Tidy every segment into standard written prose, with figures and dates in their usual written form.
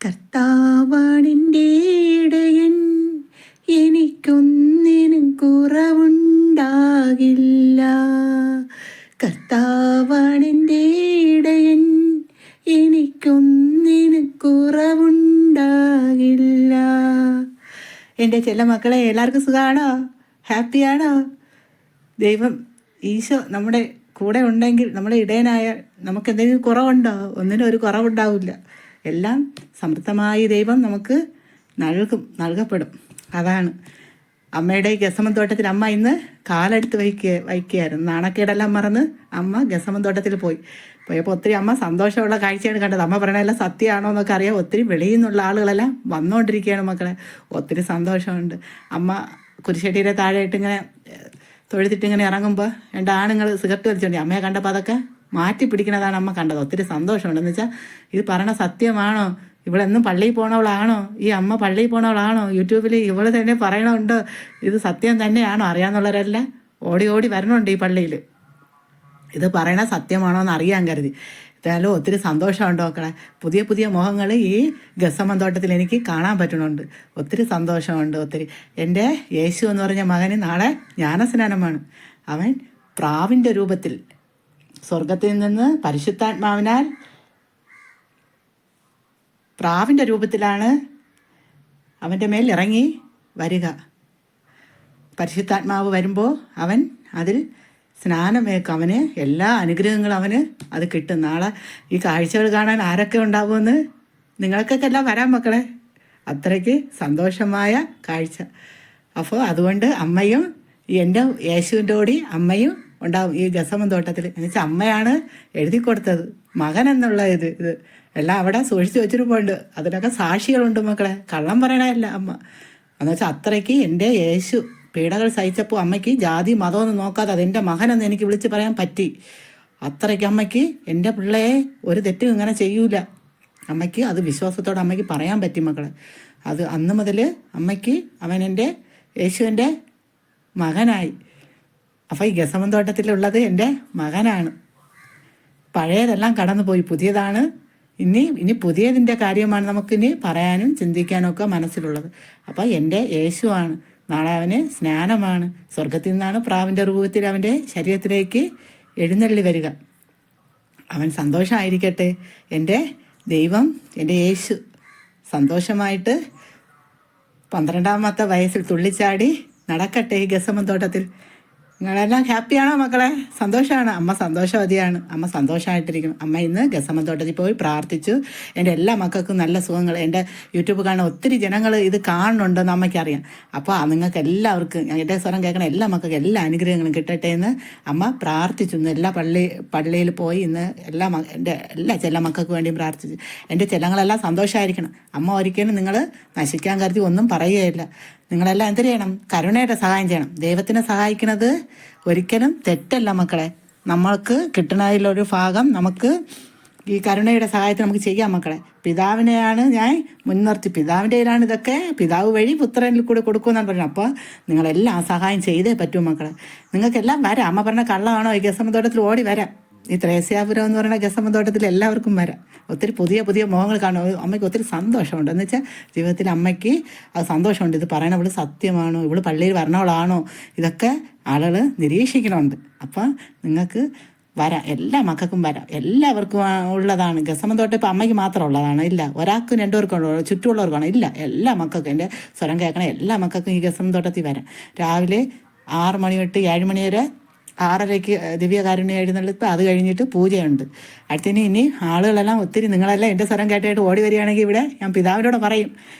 കർത്താവാണെൻ്റെ ഇടയൻ, എനിക്കൊന്നിനും കുറവുണ്ടാകില്ല. കർത്താവാണെൻ്റെ ഇടയൻ, എനിക്കൊന്നിനും കുറവുണ്ടാകില്ല. എൻ്റെ ചെല്ല മക്കളെ, എല്ലാവർക്കും സുഖമാണോ? ഹാപ്പിയാണോ? ദൈവം ഈശോ നമ്മുടെ കൂടെ ഉണ്ടെങ്കിൽ, നമ്മുടെ ഇടയനായ നമുക്ക് എന്തെങ്കിലും കുറവുണ്ടോ? ഒന്നിനും ഒരു കുറവുണ്ടാവില്ല. എല്ലാം സമൃദ്ധമായി ദൈവം നമുക്ക് നൽകപ്പെടും. അതാണ് അമ്മയുടെ ഗസമൻ തോട്ടത്തിൽ അമ്മ ഇന്ന് കാലെടുത്ത് വയ്ക്കുകയായിരുന്നു. നാണക്കേടെല്ലാം മറന്ന് അമ്മ ഗസമൻ തോട്ടത്തിൽ പോയപ്പോൾ ഒത്തിരി അമ്മ സന്തോഷമുള്ള കാഴ്ചയാണ് കണ്ടത്. അമ്മ പറയണതെല്ലാം സത്യമാണോ എന്നൊക്കെ അറിയാം. ഒത്തിരി വെളിയിൽ നിന്നുള്ള ആളുകളെല്ലാം വന്നുകൊണ്ടിരിക്കുകയാണ് മക്കളെ. ഒത്തിരി സന്തോഷമുണ്ട്. അമ്മ കുരിശടിയുടെ താഴെയിട്ട് ഇങ്ങനെ തൊഴുതിട്ട് ഇങ്ങനെ ഇറങ്ങുമ്പോൾ രണ്ട് ആണുങ്ങൾ സിഗരറ്റ് വലിച്ചുകൊണ്ട് അമ്മയെ കണ്ടപ്പോൾ അതൊക്കെ മാറ്റി പിടിക്കണതാണ് അമ്മ കണ്ടത്. ഒത്തിരി സന്തോഷമുണ്ട്. എന്ന് വെച്ചാൽ ഇത് പറയണ സത്യമാണോ? ഇവളെന്നും പള്ളിയിൽ പോണവളാണോ? ഈ അമ്മ പള്ളിയിൽ പോണവളാണോ? യൂട്യൂബിൽ ഇവള് തന്നെ പറയണുണ്ടോ ഇത് സത്യം തന്നെയാണോ? അറിയാവുന്നവരെല്ലാം ഓടി ഓടി വരണുണ്ട് ഈ പള്ളിയിൽ. ഇത് പറയണ സത്യമാണോ എന്ന് അറിയാൻ കരുതി. എന്തായാലും ഒത്തിരി സന്തോഷമുണ്ട് മക്കളെ. പുതിയ പുതിയ മുഖങ്ങൾ ഈ ഗസമൻ തോട്ടത്തിൽ എനിക്ക് കാണാൻ പറ്റുന്നുണ്ട്. ഒത്തിരി സന്തോഷമുണ്ട്. ഒത്തിരി. എൻ്റെ യേശു എന്ന് പറഞ്ഞ മകന് നാളെ ജ്ഞാനസ്നാനമാണ്. അവൻ പ്രാവിൻ്റെ രൂപത്തിൽ സ്വർഗത്തിൽ നിന്ന് പരിശുദ്ധാത്മാവിനാൽ പ്രാവിൻ്റെ രൂപത്തിലാണ് അവൻ്റെ മേൽ ഇറങ്ങി വരിക. പരിശുദ്ധാത്മാവ് വരുമ്പോൾ അവൻ അതിൽ സ്നാനമേക്കും. അവന് എല്ലാ അനുഗ്രഹങ്ങളും അവന് അത് കിട്ടും. നാളെ ഈ കാഴ്ചകൾ കാണാൻ ആരൊക്കെ ഉണ്ടാവുമെന്ന് നിങ്ങൾക്കൊക്കെ എല്ലാം വരാൻ മക്കളെ. അത്രയ്ക്ക് സന്തോഷമായ കാഴ്ച. അപ്പോൾ അതുകൊണ്ട് അമ്മയും എൻ്റെ യേശുവിൻ്റെ കൂടി അമ്മയും ഉണ്ടാവും ഈ ഗസമൻ തോട്ടത്തിൽ. എന്നുവെച്ചാൽ അമ്മയാണ് എഴുതി കൊടുത്തത് മകൻ എന്നുള്ള ഇത് എല്ലാം അവിടെ സൂക്ഷിച്ച് വെച്ചിട്ടുമുണ്ട്. അതിനൊക്കെ സാക്ഷികളുണ്ട് മക്കളെ. കള്ളം പറയണതല്ല അമ്മ. എന്നുവെച്ചാൽ അത്രയ്ക്ക് എൻ്റെ യേശു പീഡകൾ സഹിച്ചപ്പോൾ അമ്മയ്ക്ക് ജാതി മതമൊന്നും നോക്കാതെ അതെൻ്റെ മകനെന്ന് എനിക്ക് വിളിച്ച് പറയാൻ പറ്റി. അത്രയ്ക്ക് അമ്മയ്ക്ക് എൻ്റെ പിള്ളയെ ഒരു തെറ്റും ഇങ്ങനെ ചെയ്യൂല. അമ്മയ്ക്ക് അത് വിശ്വാസത്തോടെ അമ്മയ്ക്ക് പറയാൻ പറ്റി മക്കളെ. അത് അന്ന് മുതൽ അമ്മയ്ക്ക് അവൻ എൻ്റെ യേശുവിൻ്റെ മകനായി. അപ്പോൾ ഈ ഗസമൻ തോട്ടത്തിലുള്ളത് എൻ്റെ മകനാണ്. പഴയതെല്ലാം കടന്നു പോയി, പുതിയതാണ്. ഇനി പുതിയതിൻ്റെ കാര്യമാണ് നമുക്കിനി പറയാനും ചിന്തിക്കാനും ഒക്കെ മനസ്സിലുള്ളത്. അപ്പോൾ എൻ്റെ യേശുവാണ്. നാളെ അവന് സ്നാനമാണ്. സ്വർഗത്തിൽ നിന്നാണ് പ്രാവിൻ്റെ രൂപത്തിൽ അവൻ്റെ ശരീരത്തിലേക്ക് എഴുന്നള്ളി വരിക. അവൻ സന്തോഷമായിരിക്കട്ടെ. എൻ്റെ ദൈവം, എൻ്റെ യേശു സന്തോഷമായിട്ട് 12ാമത്തെ വയസ്സിൽ തുള്ളിച്ചാടി നടക്കട്ടെ ഈ ഗസമൻ തോട്ടത്തിൽ. നിങ്ങളെല്ലാം ഹാപ്പിയാണോ മക്കളെ? സന്തോഷമാണ്. അമ്മ സന്തോഷവതിയാണ്. അമ്മ സന്തോഷമായിട്ടിരിക്കണം. അമ്മ ഇന്ന് ഗസമൻ തോട്ടത്തിൽ പോയി പ്രാർത്ഥിച്ചു. എൻ്റെ എല്ലാ മക്കൾക്കും നല്ല സുഖങ്ങൾ. എൻ്റെ യൂട്യൂബ് കാണുന്ന ഒത്തിരി ജനങ്ങൾ ഇത് കാണുന്നുണ്ടെന്ന് അമ്മയ്ക്കറിയാം. അപ്പോൾ നിങ്ങൾക്ക് എല്ലാവർക്കും, എൻ്റെ സ്വരം കേൾക്കണ എല്ലാ മക്കൾക്കും എല്ലാ അനുഗ്രഹങ്ങളും കിട്ടട്ടെ എന്ന് അമ്മ പ്രാർത്ഥിച്ചു. ഇന്ന് എല്ലാ പള്ളിയിൽ പോയി ഇന്ന് എൻ്റെ എല്ലാ ചെല്ല മക്കൾക്ക് വേണ്ടിയും പ്രാർത്ഥിച്ചു. എൻ്റെ ചെല്ലങ്ങളെല്ലാം സന്തോഷമായിരിക്കണം. അമ്മ ഒരിക്കലും നിങ്ങൾ നശിക്കാൻ കരുതി ഒന്നും പറയുകയില്ല. നിങ്ങളെല്ലാം എന്ത് ചെയ്യണം? കരുണയുടെ സഹായം ചെയ്യണം. ദൈവത്തിനെ സഹായിക്കുന്നത് ഒരിക്കലും തെറ്റല്ല മക്കളെ. നമ്മൾക്ക് കിട്ടുന്നതിലൊരു ഭാഗം നമുക്ക് ഈ കരുണയുടെ സഹായത്തിന് നമുക്ക് ചെയ്യാം മക്കളെ. പിതാവിനെയാണ് ഞാൻ മുൻനിർത്തി. പിതാവിൻ്റെ കയ്യിലാണ് ഇതൊക്കെ. പിതാവ് വഴി പുത്രനിൽ കൂടെ കൊടുക്കുമെന്നാണ് പറയുന്നത്. അപ്പോൾ നിങ്ങളെല്ലാം സഹായം ചെയ്തേ പറ്റൂ മക്കളെ. നിങ്ങൾക്കെല്ലാം വരാം. അമ്മ പറഞ്ഞ കള്ളമാണോ? ഈ ഗസമൻ തോട്ടത്തിൽ ഓടി വരാം. ഈ ത്രേസ്യാപുരം എന്ന് പറയുന്ന ഗസമൻ തോട്ടത്തിൽ എല്ലാവർക്കും വരാം. ഒത്തിരി പുതിയ പുതിയ മുഖങ്ങൾ കാണും. അമ്മയ്ക്ക് ഒത്തിരി സന്തോഷമുണ്ട്. എന്ന് വെച്ചാൽ ജീവിതത്തിൽ അമ്മയ്ക്ക് അത് സന്തോഷമുണ്ട്. ഇത് പറയണ ഇവള് സത്യമാണോ? ഇവള് പള്ളിയിൽ വരണവളാണോ? ഇതൊക്കെ ആളുകൾ നിരീക്ഷിക്കണമുണ്ട്. അപ്പം നിങ്ങൾക്ക് വരാം. എല്ലാ മക്കൾക്കും വരാം. എല്ലാവർക്കും ഉള്ളതാണ് ഗസമൻ തോട്ടം. ഇപ്പം അമ്മയ്ക്ക് മാത്രം ഉള്ളതാണ് ഇല്ല. ഒരാൾക്കും 2 പേർക്കും ചുറ്റുമുള്ളവർക്കാണ് ഇല്ല. എല്ലാ മക്കൾക്കും, എൻ്റെ സ്വരം കേൾക്കണ എല്ലാ മക്കൾക്കും ഈ ഗസമൻ തോട്ടത്തിൽ വരാം. രാവിലെ 6 മണി തൊട്ട് 7 മണി വരെ 6:30 ദിവ്യകാരുണ്യം എഴുന്നള്ളിപ്പ്. അത് കഴിഞ്ഞിട്ട് പൂജയുണ്ട്. ഇനി ആളുകളെല്ലാം ഒത്തിരി, നിങ്ങളെല്ലാം എൻ്റെ സ്വരം കേട്ടായിട്ട് ഓടി വരികയാണെങ്കിൽ ഇവിടെ ഞാൻ പിതാവിനോട് പറയും,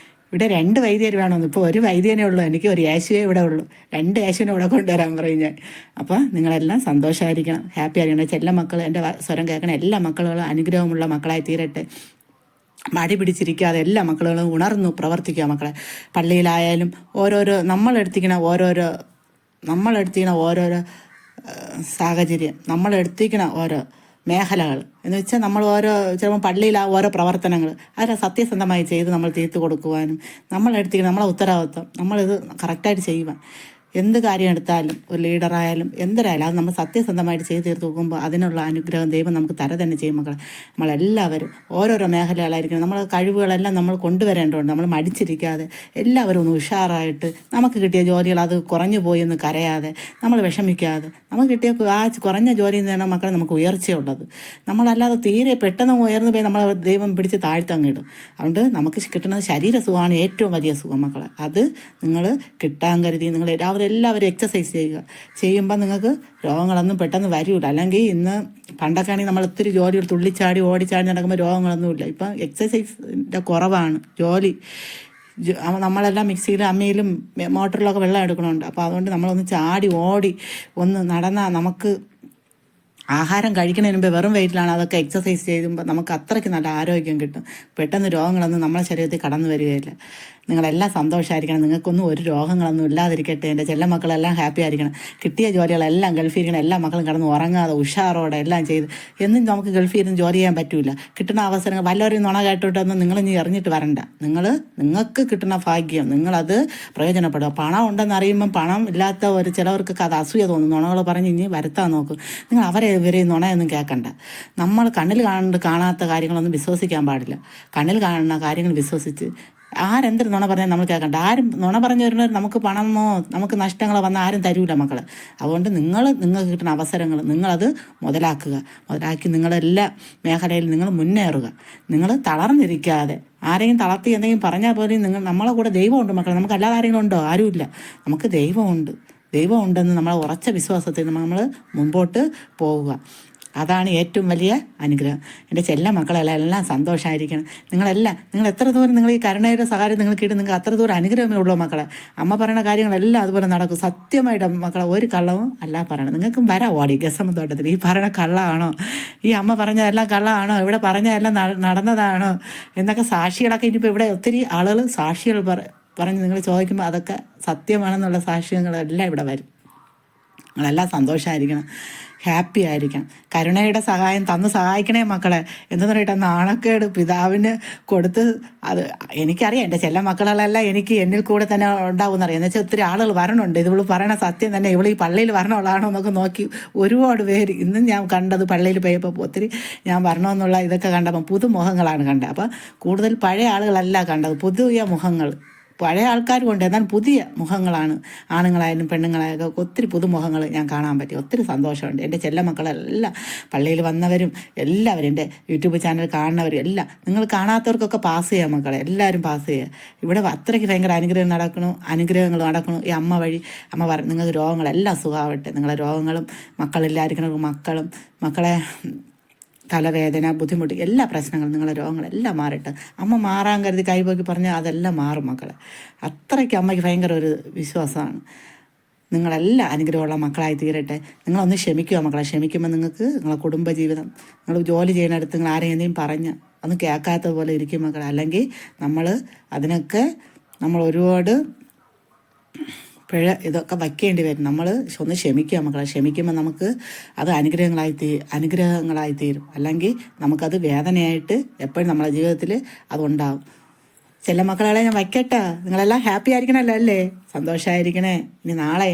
ഇവിടെ 2 വൈദ്യർ വേണമെന്ന്. ഇപ്പോൾ ഒരു വൈദ്യനേ ഉള്ളൂ. എനിക്ക് ഒരു യേശുവേ ഇവിടെ ഉള്ളൂ. 2 യേശുവിനെ ഇവിടെ കൊണ്ടുവരാൻ പറയും ഞാൻ. അപ്പോൾ നിങ്ങളെല്ലാം സന്തോഷമായിരിക്കണം, ഹാപ്പി ആയിരിക്കണം. ചെല്ല മക്കൾ, എൻ്റെ സ്വരം കേൾക്കണം എല്ലാ മക്കളും അനുഗ്രഹമുള്ള മക്കളായി തീരട്ടെ. മടി പിടിച്ചിരിക്കാതെ എല്ലാ മക്കളും ഉണർന്നു പ്രവർത്തിക്കുക മക്കളെ. പള്ളിയിലായാലും നമ്മളെടുത്തിക്കണ ഓരോരോ സാഹചര്യം, നമ്മളെടുത്തിക്കണ ഓരോ മേഖലകൾ എന്ന് വെച്ചാൽ നമ്മൾ ചിലപ്പോൾ പള്ളിയിൽ ഓരോ പ്രവർത്തനങ്ങൾ അതിനെ സത്യസന്ധമായി ചെയ്ത് നമ്മൾ തീർത്തു കൊടുക്കുവാനും നമ്മളെടുത്തിരിക്കുന്ന നമ്മളെ ഉത്തരവാദിത്വം നമ്മളിത് കറക്റ്റായിട്ട് ചെയ്യുവാൻ എന്ത് കാര്യം എടുത്താലും ഒരു ലീഡറായാലും എന്തൊരായാലും അത് നമ്മൾ സത്യസന്ധമായിട്ട് ചെയ്ത് തീർത്ത് നോക്കുമ്പോൾ അതിനുള്ള അനുഗ്രഹം ദൈവം നമുക്ക് തര തന്നെ ചെയ്യും മക്കളെ. നമ്മളെല്ലാവരും ഓരോരോ മേഖലകളായിരിക്കണം, നമ്മൾ കഴിവുകളെല്ലാം നമ്മൾ കൊണ്ടുവരേണ്ടതുണ്ട്. നമ്മൾ മടിച്ചിരിക്കാതെ എല്ലാവരും ഒന്ന് ഉഷാറായിട്ട് നമുക്ക് കിട്ടിയ ജോലികൾ അത് കുറഞ്ഞു പോയി എന്ന് കരയാതെ നമ്മൾ വിഷമിക്കാതെ നമുക്ക് കിട്ടിയ ആ കുറഞ്ഞ ജോലിയിൽ നിന്നാണ് മക്കളെ നമുക്ക് ഉയർച്ചയുള്ളത്. നമ്മളല്ലാതെ തീരെ പെട്ടെന്ന് ഉയർന്നു പോയി നമ്മളെ ദൈവം പിടിച്ച് താഴ്ത്തങ്ങിടും. അതുകൊണ്ട് നമുക്ക് കിട്ടുന്നത് ശരീരസുഖമാണ് ഏറ്റവും വലിയ സുഖം മക്കളെ. അത് നിങ്ങൾ കിട്ടാൻ കരുതി നിങ്ങൾ എല്ലാവരും എക്സസൈസ് ചെയ്യുമ്പോൾ നിങ്ങൾക്ക് രോഗങ്ങളൊന്നും പെട്ടെന്ന് വരില്ല. അല്ലെങ്കിൽ ഇന്ന് പണ്ടൊക്കെ ആണെങ്കിൽ നമ്മൾ ഒത്തിരി ജോലികൾ തുള്ളിച്ചാടി ഓടിച്ചാടി നടക്കുമ്പോൾ രോഗങ്ങളൊന്നുമില്ല. ഇപ്പം എക്സസൈസിൻ്റെ കുറവാണ്. ജോലി നമ്മളെല്ലാം മിക്സിയിലും അമ്മിയിലും മോട്ടറിലൊക്കെ വെള്ളം എടുക്കണമുണ്ട്. അപ്പോൾ അതുകൊണ്ട് നമ്മളൊന്ന് ചാടി ഓടി ഒന്ന് നടന്നാൽ നമുക്ക് ആഹാരം കഴിക്കുന്നതിന് മുമ്പ് വെറും വെയിറ്റിലാണ് അതൊക്കെ എക്സസൈസ് ചെയ്യുമ്പോൾ നമുക്ക് അത്രയ്ക്ക് നല്ല ആരോഗ്യം കിട്ടും. പെട്ടെന്ന് രോഗങ്ങളൊന്നും നമ്മളെ ശരീരത്തിൽ കടന്നു വരികയില്ല. നിങ്ങളെല്ലാം സന്തോഷമായിരിക്കണം. നിങ്ങൾക്കൊന്നും ഒരു രോഗങ്ങളൊന്നും ഇല്ലാതിരിക്കട്ടെ. എൻ്റെ ചെല്ല മക്കളെല്ലാം ഹാപ്പി ആയിരിക്കണം. കിട്ടിയ ജോലികളെല്ലാം ഗൾഫിൽ ഇരിക്കണം. എല്ലാ മക്കളും കിടന്ന് ഉറങ്ങാതെ ഉഷാറോടെ എല്ലാം ചെയ്ത് എന്നും നമുക്ക് ഗൾഫിൽ ഇരുന്ന് ജോലി ചെയ്യാൻ പറ്റില്ല. കിട്ടുന്ന അവസരങ്ങൾ വല്ലവരും നുണ കേട്ടിട്ടൊന്നും നിങ്ങളിനി എറിഞ്ഞിട്ട് വരണ്ട. നിങ്ങൾക്ക് കിട്ടുന്ന ഭാഗ്യം നിങ്ങളത് പ്രയോജനപ്പെടുക. പണം ഉണ്ടെന്ന് അറിയുമ്പം പണം ഇല്ലാത്ത ഒരു ചിലവർക്കൊക്കെ അത് അസൂയ തോന്നും. നുണകൾ പറഞ്ഞ് ഇനി വരുത്താൻ നോക്കും. നിങ്ങൾ അവരെ ഇവരെ നുണയൊന്നും കേൾക്കണ്ട. നമ്മൾ കണ്ണിൽ കാണാത്ത കാര്യങ്ങളൊന്നും വിശ്വസിക്കാൻ പാടില്ല. കണ്ണിൽ കാണുന്ന കാര്യങ്ങൾ വിശ്വസിച്ച് ആരെന്തൊരു നുണ പറഞ്ഞാൽ നമ്മൾ കേൾക്കണ്ട. ആരും നുണ പറഞ്ഞു വരുന്നവർ നമുക്ക് പണമോ നമുക്ക് നഷ്ടങ്ങളോ വന്നാൽ ആരും തരൂല മക്കളെ. അതുകൊണ്ട് നിങ്ങൾക്ക് കിട്ടുന്ന അവസരങ്ങൾ നിങ്ങളത് മുതലാക്കി നിങ്ങളെല്ലാ മേഖലയിലും നിങ്ങൾ മുന്നേറുക. നിങ്ങൾ തളർന്നിരിക്കാതെ ആരെയും തളർത്തി എന്തെങ്കിലും പറഞ്ഞാൽ പോലും നമ്മളെ കൂടെ ദൈവമുണ്ട് മക്കളെ. നമുക്ക് എല്ലാ കാര്യങ്ങളും ഉണ്ടോ? ആരുമില്ല. നമുക്ക് ദൈവമുണ്ടെന്ന് നമ്മളെ ഉറച്ച വിശ്വാസത്തിൽ നമ്മൾ മുമ്പോട്ട് പോവുക. അതാണ് ഏറ്റവും വലിയ അനുഗ്രഹം. എൻ്റെ ചെല്ല മക്കളെല്ലാം സന്തോഷമായിരിക്കണം. നിങ്ങൾ എത്ര ദൂരം നിങ്ങൾ ഈ കരുണയുടെ സഹായം നിങ്ങൾക്ക് കിട്ടും, നിങ്ങൾക്ക് അത്ര ദൂരം അനുഗ്രഹമേ ഉള്ളൂ മക്കളെ. അമ്മ പറയുന്ന കാര്യങ്ങളെല്ലാം അതുപോലെ നടക്കും. സത്യമായിട്ട് മക്കളെ ഒരു കള്ളവും അല്ല പറയണം. നിങ്ങൾക്കും വരാം ഓടി ഗസമന്തോട്ടത്തിൽ. ഈ പറയുന്ന കള്ളമാണോ? ഈ അമ്മ പറഞ്ഞതെല്ലാം കള്ളമാണോ? ഇവിടെ പറഞ്ഞതെല്ലാം നടന്നതാണോ എന്നൊക്കെ സാക്ഷികളൊക്കെ ഇനിയിപ്പോൾ ഇവിടെ ഒത്തിരി ആളുകൾ സാക്ഷികൾ പറഞ്ഞ് നിങ്ങൾ ചോദിക്കുമ്പോൾ അതൊക്കെ സത്യമാണെന്നുള്ള സാക്ഷ്യങ്ങളെല്ലാം ഇവിടെ വരും. നിങ്ങളെല്ലാം സന്തോഷമായിരിക്കണം, ഹാപ്പി ആയിരിക്കണം. കരുണയുടെ സഹായം തന്ന് സഹായിക്കണേ മക്കളെ. എന്തെന്ന് പറയട്ടെ, നാണക്കേട് പിതാവിന് കൊടുത്ത് അത് എനിക്കറിയാം. എൻ്റെ ചെല്ല മക്കളെല്ലാം എന്നിൽ കൂടെ തന്നെ ഉണ്ടാവുമെന്നറിയാം. എന്ന് വെച്ചാൽ ഒത്തിരി ആളുകൾ വരണുണ്ട്. ഇവള് പറയണ സത്യം തന്നെ, ഇവൾ ഈ പള്ളിയിൽ വരണമുള്ളതാണോ എന്നൊക്കെ നോക്കി ഒരുപാട് പേര് ഇന്നും ഞാൻ കണ്ടത് പള്ളിയിൽ പോയപ്പോൾ ഒത്തിരി ഞാൻ വരണമെന്നുള്ള ഇതൊക്കെ കണ്ടപ്പോൾ പുതുമുഖങ്ങളാണ് കണ്ടത്. അപ്പം കൂടുതൽ പഴയ ആളുകളല്ല കണ്ടത്, പുതിയ മുഖങ്ങൾ. പഴയ ആൾക്കാരും ഉണ്ട്, എന്നാൽ പുതിയ മുഖങ്ങളാണ്. ആണുങ്ങളായാലും പെണ്ണുങ്ങളായാലും ഒത്തിരി പുതുമുഖങ്ങൾ ഞാൻ കാണാൻ പറ്റി. ഒത്തിരി സന്തോഷമുണ്ട്. എൻ്റെ ചെല്ല മക്കളെല്ലാം പള്ളിയിൽ വന്നവരും എല്ലാവരും എൻ്റെ യൂട്യൂബ് ചാനൽ കാണുന്നവരും എല്ലാം, നിങ്ങൾ കാണാത്തവർക്കൊക്കെ പാസ് ചെയ്യാം മക്കളെ. എല്ലാവരും പാസ് ചെയ്യുക. ഇവിടെ അത്രയ്ക്ക് ഭയങ്കര അനുഗ്രഹങ്ങൾ നടക്കണം. ഈ അമ്മ വഴി അമ്മ നിങ്ങൾക്ക് രോഗങ്ങളെല്ലാം സുഖമാവട്ടെ. നിങ്ങളെ രോഗങ്ങളും മക്കളില്ലായിരിക്കണം മക്കളെ തലവേദന, ബുദ്ധിമുട്ട്, എല്ലാ പ്രശ്നങ്ങളും നിങ്ങളുടെ രോഗങ്ങളെല്ലാം മാറട്ടെ. അമ്മ മാറാൻ കരുതി കൈപോക്കി പറഞ്ഞാൽ അതെല്ലാം മാറും മക്കളെ. അത്രയ്ക്ക് അമ്മയ്ക്ക് ഭയങ്കര ഒരു വിശ്വാസമാണ്. നിങ്ങളെല്ലാം അനുഗ്രഹമുള്ള മക്കളായി തീരട്ടെ. നിങ്ങളൊന്ന് ക്ഷമിക്കുക മക്കളെ. ക്ഷമിക്കുമ്പോൾ നിങ്ങൾക്ക് നിങ്ങളെ കുടുംബജീവിതം, നിങ്ങൾ ജോലി ചെയ്യുന്നിടത്ത് നിങ്ങൾ ആരെയും പറഞ്ഞ് ഒന്ന് കേൾക്കാത്ത പോലെ ഇരിക്കും മക്കളെ. അല്ലെങ്കിൽ അതിനൊക്കെ നമ്മൾ ഒരുപാട് ഇതൊക്കെ വയ്ക്കേണ്ടി വരും. നമ്മൾ ഒന്ന് ക്ഷമിക്കുക മക്കളെ. ക്ഷമിക്കുമ്പോൾ നമുക്ക് അത് അനുഗ്രഹങ്ങളായി തീരും. അല്ലെങ്കിൽ നമുക്കത് വേദനയായിട്ട് എപ്പോഴും നമ്മളെ ജീവിതത്തിൽ അതുണ്ടാവും. ചെല്ല മക്കളെ ഞാൻ വയ്ക്കട്ടെ. നിങ്ങളെല്ലാം ഹാപ്പി ആയിരിക്കണമല്ലോ അല്ലേ? സന്തോഷമായിരിക്കണേ. ഇനി നാളെ